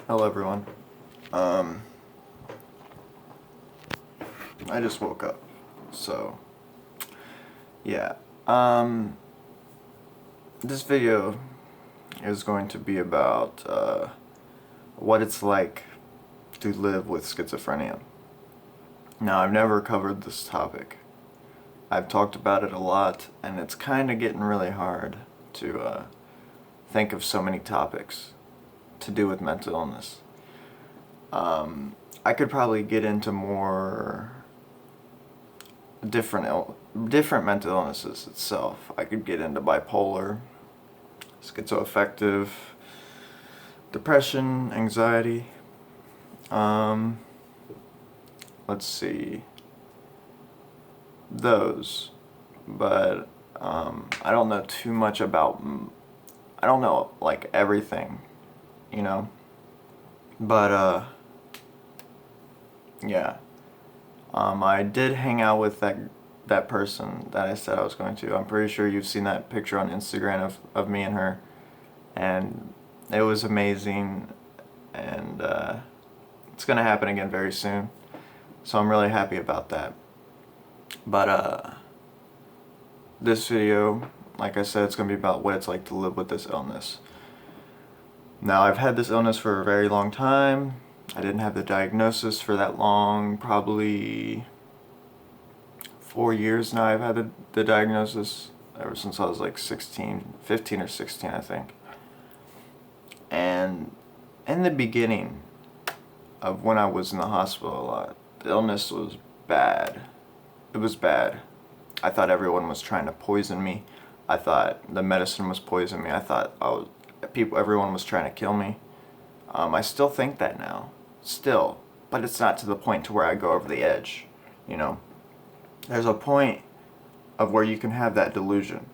Hello everyone. Um, I just woke up, so yeah. Um, this video is going to be about what it's like to live with schizophrenia. Now, I've never covered this topic. I've talked about it a lot, and it's kind of getting really hard to think of so many topics to do with mental illness. I could probably get into more different mental illnesses itself. I could get into bipolar, schizoaffective, depression, anxiety. Um, let's see, those. But I don't know too much about. I don't know like everything, you know. But yeah. I did hang out with that person that I said I was going to. I'm pretty sure you've seen that picture on Instagram of me and her, and it was amazing, and it's gonna happen again very soon. So I'm really happy about that. But this video, like I said, it's gonna be about what it's like to live with this illness. Now, I've had this illness for a very long time. I didn't have the diagnosis for that long, probably 4 years now. I've had the diagnosis ever since I was like 16, 15 or 16, I think. And in the beginning of when I was in the hospital a lot, the illness was bad. It was bad. I thought everyone was trying to poison me. I thought the medicine was poisoning me. I thought everyone was trying to kill me. I still think that now, still, but it's not to the point to where I go over the edge, you know. There's a point of where you can have that delusion,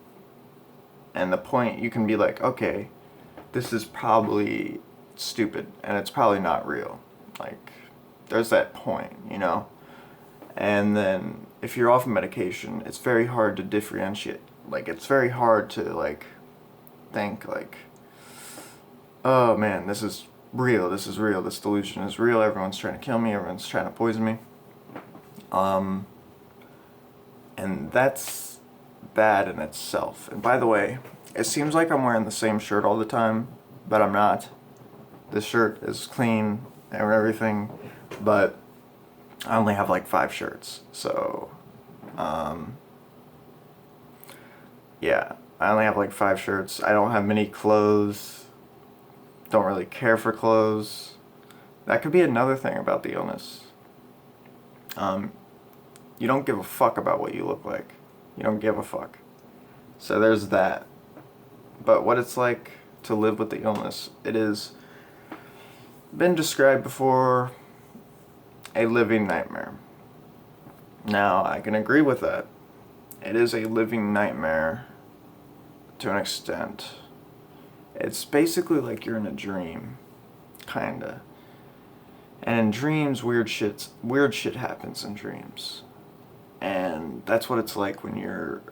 and the point you can be like, okay, this is probably stupid, and it's probably not real. Like, there's that point, you know. And then if you're off medication, it's very hard to differentiate. Like, it's very hard to like think like, oh man, this is real, this is real, this delusion is real, everyone's trying to kill me, everyone's trying to poison me. And that's bad in itself. And by the way, it seems like I'm wearing the same shirt all the time, but I'm not. This shirt is clean and everything, but I only have like 5 shirts. So, yeah, I only have like 5 shirts. I don't have many clothes. Don't really care for clothes. That could be another thing about the illness. You don't give a fuck about what you look like. You don't give a fuck. So there's that. But what it's like to live with the illness, it is been described before a living nightmare. Now, I can agree with that. It is a living nightmare to an extent. It's basically like you're in a dream, kinda. And in dreams, weird shit happens in dreams. And that's what it's like when you're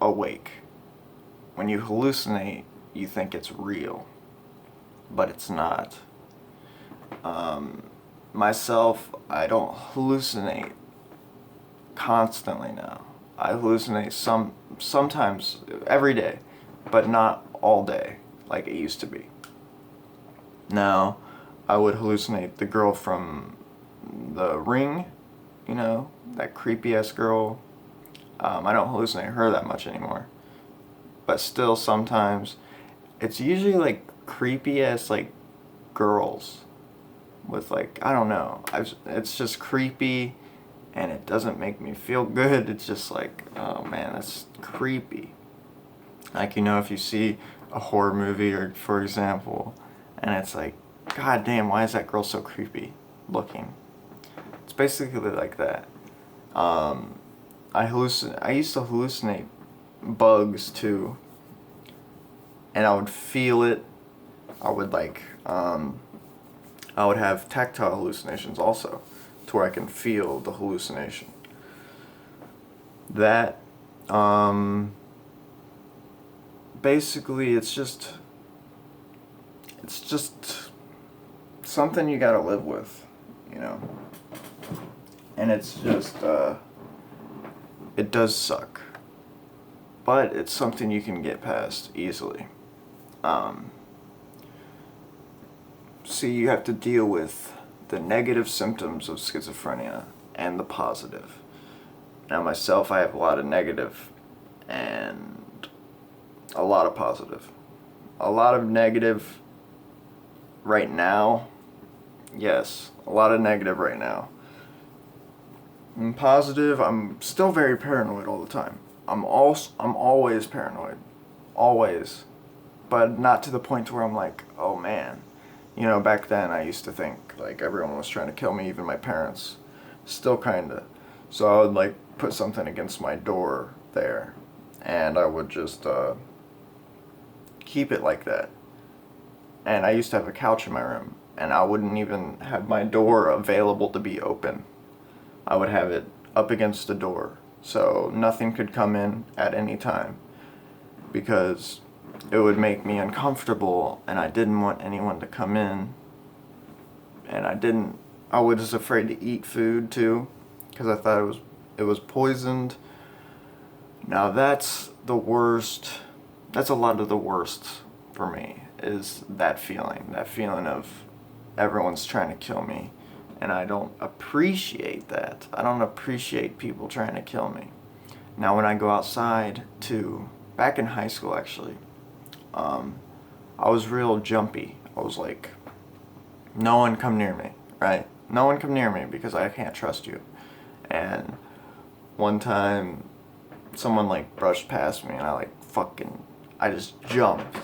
awake. When you hallucinate, you think it's real, but it's not. Myself, I don't hallucinate constantly now. I hallucinate sometimes every day, but not all day like it used to be. Now, I would hallucinate the girl from The Ring, you know, that creepy ass girl. I don't hallucinate her that much anymore, but still sometimes it's usually like creepy ass like girls with like, I don't know, it's just creepy, and it doesn't make me feel good. It's just like, oh man, that's creepy. Like, you know, if you see a horror movie, or for example, and it's like, god damn, why is that girl so creepy looking? It's basically like that. I used to hallucinate bugs too, and I would feel it. I would like, I would have tactile hallucinations also, to where I can feel the hallucination. That, basically, it's just something you gotta live with, you know. And it's just, it does suck. But it's something you can get past easily. See, you have to deal with the negative symptoms of schizophrenia and the positive. Now, myself, I have a lot of negative and a lot of positive. A lot of negative right now. Yes, a lot of negative right now. And positive, I'm still very paranoid all the time. I'm always paranoid. Always. But not to the point where I'm like, oh man. You know, back then I used to think like everyone was trying to kill me, even my parents. Still kinda. So I would like put something against my door there, and I would just keep it like that. And I used to have a couch in my room, and I wouldn't even have my door available to be open. I would have it up against the door, so nothing could come in at any time, because it would make me uncomfortable, and I didn't want anyone to come in. And I was just afraid to eat food too, because I thought it was poisoned. Now that's the worst. That's a lot of the worst for me, is that feeling of everyone's trying to kill me, and I don't appreciate that. I don't appreciate people trying to kill me. Now when I go outside back in high school actually, I was real jumpy. I was like, no one come near me, right? No one come near me because I can't trust you. And one time, someone like brushed past me, and I just jumped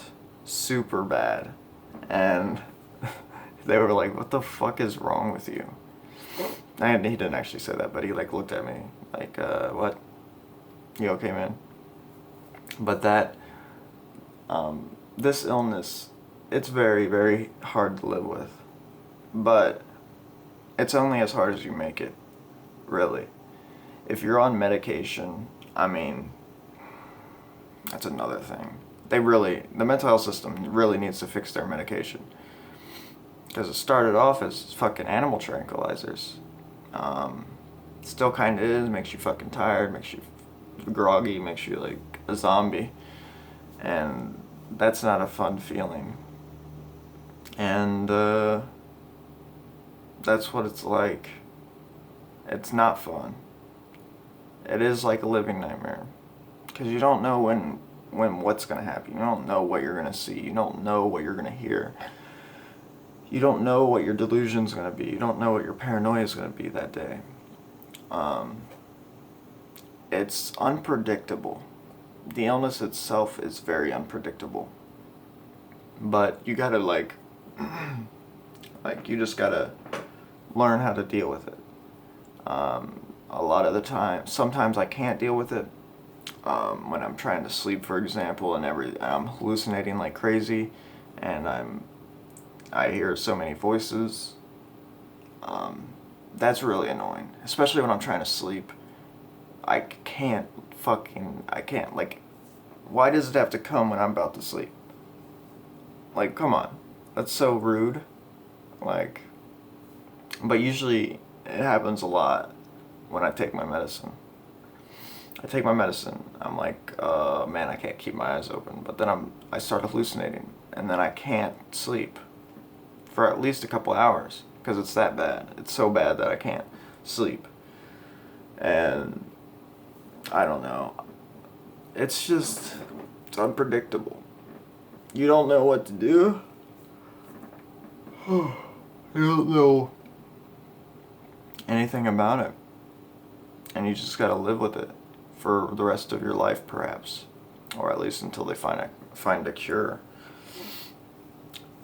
super bad. And they were like, what the fuck is wrong with you? And he didn't actually say that, but he like looked at me like, what? You okay, man? But this illness, it's very, very hard to live with. But it's only as hard as you make it, really. If you're on medication, I mean, that's another thing. The mental health system really needs to fix their medication. Because it started off as fucking animal tranquilizers. Still kind of is, makes you fucking tired, makes you groggy, makes you like a zombie. And that's not a fun feeling. And that's what it's like. It's not fun. It is like a living nightmare. Because you don't know when what's going to happen. You don't know what you're going to see. You don't know what you're going to hear. You don't know what your delusion's going to be. You don't know what your paranoia is going to be that day. It's unpredictable. The illness itself is very unpredictable. But you gotta you just gotta learn how to deal with it. A lot of the time, sometimes I can't deal with it. When I'm trying to sleep, for example, and I'm hallucinating like crazy, and I hear so many voices. That's really annoying, especially when I'm trying to sleep. I can't, like, why does it have to come when I'm about to sleep? Like, come on. That's so rude. Like, but usually it happens a lot when I take my medicine. I'm like, man, I can't keep my eyes open. But then I start hallucinating, and then I can't sleep for at least a couple hours, because it's that bad. It's so bad that I can't sleep. And I don't know. It's unpredictable. You don't know what to do. You don't know anything about it. And you just gotta live with it for the rest of your life, perhaps. Or at least until they find a cure.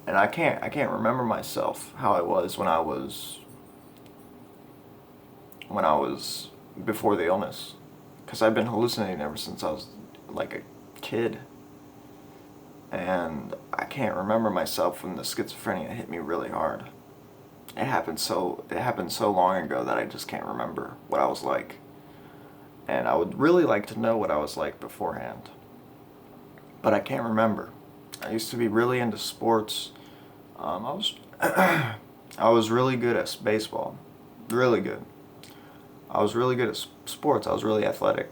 And I can't remember myself how I was when I was before the illness. Because I've been hallucinating ever since I was like a kid. And I can't remember myself when the schizophrenia hit me really hard. It happened so long ago that I just can't remember what I was like. And I would really like to know what I was like beforehand. But I can't remember. I used to be really into sports. I I was really good at baseball. Really good. I was really good at sports. I was really athletic.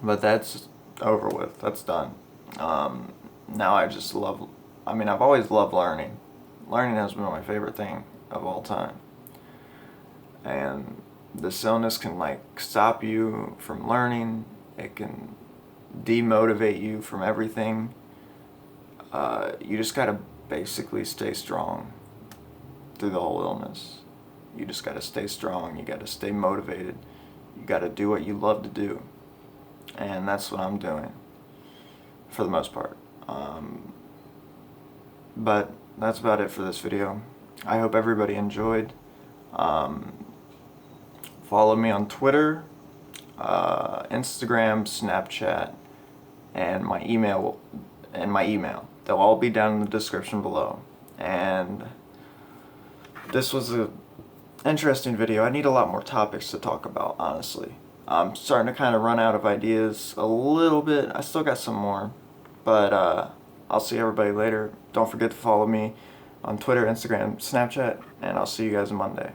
But that's over with. That's done. Now I just love, I mean, I've always loved learning. Learning has been my favorite thing of all time. And this illness can like stop you from learning. It can demotivate you from everything. You just gotta basically stay strong through the whole illness. You just gotta stay strong. You gotta stay motivated. You gotta do what you love to do. And that's what I'm doing for the most part. But that's about it for this video. I hope everybody enjoyed. Follow me on Twitter, Instagram, Snapchat, and my email. They'll all be down in the description below. And this was an interesting video. I need a lot more topics to talk about, honestly. I'm starting to kind of run out of ideas a little bit. I still got some more, but I'll see everybody later. Don't forget to follow me on Twitter, Instagram, Snapchat, and I'll see you guys Monday.